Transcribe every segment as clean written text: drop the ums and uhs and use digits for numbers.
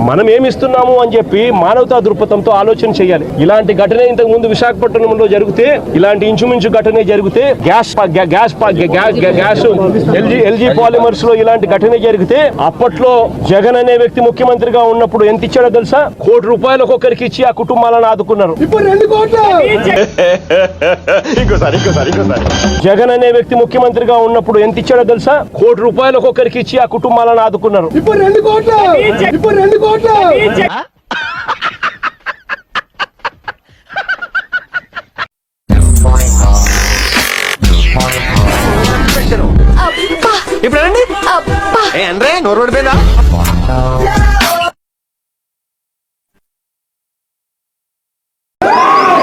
మనం ఏమిస్తున్నాము అని చెప్పి మానవతా దృక్పథంతో ఆలోచన చేయాలి. ఇలాంటి ఘటన ఇంతకు ముందు విశాఖపట్నంలో జరిగితే, ఇలాంటి ఇంచుమించు ఘటన జరిగితే, గ్యాస్ ఎల్జీ పాలిమర్స్ లో ఇలాంటి ఘటన జరిగితే అప్పట్లో జగన్ అనే వ్యక్తి ముఖ్యమంత్రిగా ఉన్నప్పుడు ఎంత ఇచ్చాడో తెలుసా? ₹1 కోటి ఒక్కొక్కరికి ఇచ్చి ఆ కుటుంబాలను ఆదుకున్నారు. జగన్ అనే వ్యక్తి ముఖ్యమంత్రిగా ఉన్నప్పుడు ఎంత ఇచ్చాడో తెలుసా? ₹1 కోటి ఒక్కొక్కరికి ఇచ్చి ఆ కుటుంబాలను ఆదుకున్నారు. ఇప్పుడు 2 కోట్ల. ఇప్పుడు అంటే నోరు పడిపోయిందా?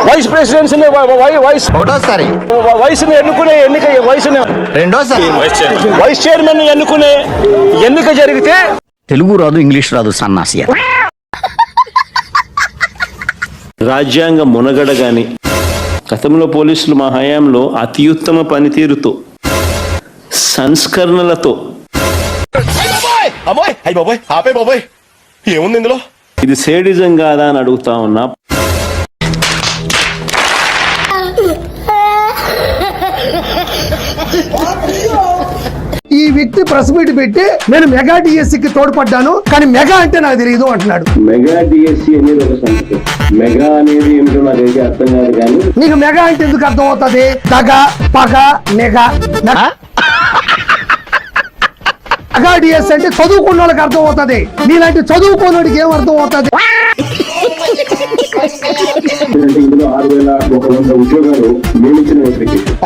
వైస్ ప్రెసిడెన్సీ వయసుని ఎన్నుకునే ఎన్నిక, వయసుని రెండోసారి వైస్ చైర్మన్ ఎన్నుకునే ఎన్నిక జరిగితే తెలుగు రాదు, ఇంగ్లీష్ రాదు, సన్నాసి. రాజ్యాంగ మునగడ గాని గతంలో పోలీసులు మా హయాంలో అత్యుత్తమ పనితీరుతో, సంస్కరణలతో ఏముంది ఇందులో? ఇది సేడిజం కాదా అని అడుగుతా ఉన్నా. ఈ వ్యక్తి ప్రెస్ మీట్ పెట్టి నేను మెగా డిఎస్సికి తోడ్పడ్డాను, కానీ మెగా అంటే నాకు తెలియదు అంటున్నాడు. మెగా డిఎస్సి అనేది ఒక సంస్థ. మెగా అనేది ఏమిటో నాకైతే అర్థం కాదు. కానీ నీకు మెగా అంటే ఎందుకు అర్థం అవుతుంది? దగ, పగ, మెగా. మెగా డిఎస్ అంటే చదువుకున్న వాళ్ళకి అర్థం అవుతుంది. నీలాంటి చదువుకోనోడికి ఏం అర్థం అవుతుంది? ఇందులో 6,100 ఉద్యోగాలు నియమించిన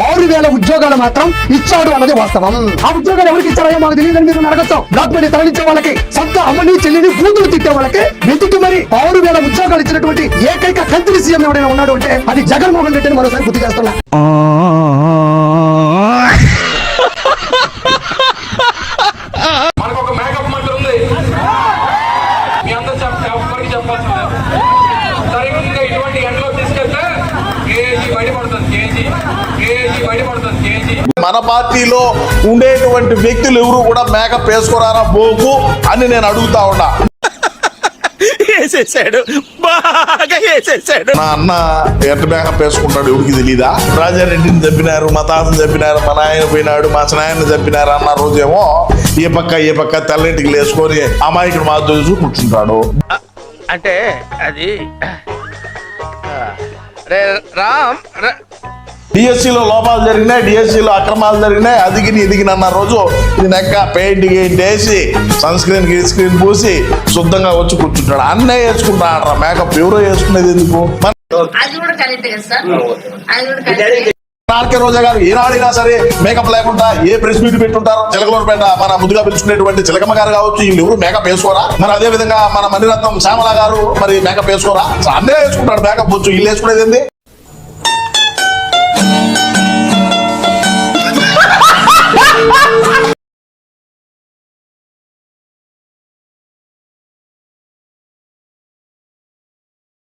6,000 ఉద్యోగాలు మాత్రం ఇచ్చాడు అన్నది వాస్తవం. ఆ ఉద్యోగాలు ఎవరికి ఇచ్చారో మాకు తెలియదని మీరు అడగచ్చు. డాక్యుమెంట్ తరలించే వాళ్ళకి, సొంత అమ్మని చెల్లిని కూతురు తిట్టే వాళ్ళకి వెతుకు మరి 6,000 ఉద్యోగాలు ఇచ్చినటువంటి ఏకైక కంత్రి సీఎం ఎవరైనా ఉన్నాడు అంటే అది జగన్మోహన్ రెడ్డిని మరోసారి గుర్తు చేస్తున్నా. మనకు ఒక మేకప్ మంత్రి ఉంది, మీ అందరూ చెప్పాల్సిందే. సరిగ్గా ఇటువంటి ఎండలో తీసుకెళ్తే కేజీ బయటపడుతుంది. మన పార్టీలో ఉండేటువంటి వ్యక్తులు ఎవరు కూడా మేకప్ వేసుకోరారా బోకు అని నేను అడుగుతా ఉన్నా. నా అన్న ఎంత మేకప్ వేసుకుంటాడు ఎవరికి తెలీదా? రాజారెడ్డిని చంపినారు, మా తాతను చంపినారు, మా నాయన పోయినాడు, మా చిన్నాయన్ని చంపినారు అన్న రోజేమో ఏ పక్క తెల్లింటికి లేసుకొని అమాయకుడు మా చూసి కూర్చుంటాడు. అంటే అది డిఎస్సీలో లోపాలు జరిగినాయి, డిఎస్సీలో అక్రమాలు జరిగినాయి, ఎదిగినన్న రోజు నెక్క పెయింట్ వేసి సన్ స్క్రీన్ పూసి శుద్ధంగా వచ్చి కూర్చుంటాడు. అన్నే వేసుకుంటాడు మేకప్. ఎవరో వేసుకునేది ఎందుకు? రోజా గారు ఈనాడైనా సరే మేకప్ లేకుండా ఏ ప్రెస్ మీట్ పెట్టుంటారు? చిలకలూరుపేట మన ముద్దుగా పిలుచుకునేటువంటి చిలకమ్మ గారు కావచ్చు, వీళ్ళు ఎవరు మేకప్ వేసుకోరా? మరి అదే విధంగా మన మణిరత్నం శ్యామల గారు మరి మేకప్ వేసుకోరా? అన్నే వేసుకుంటాడు మేకప్. వచ్చు వీళ్ళు వేసుకునేది ఏంది?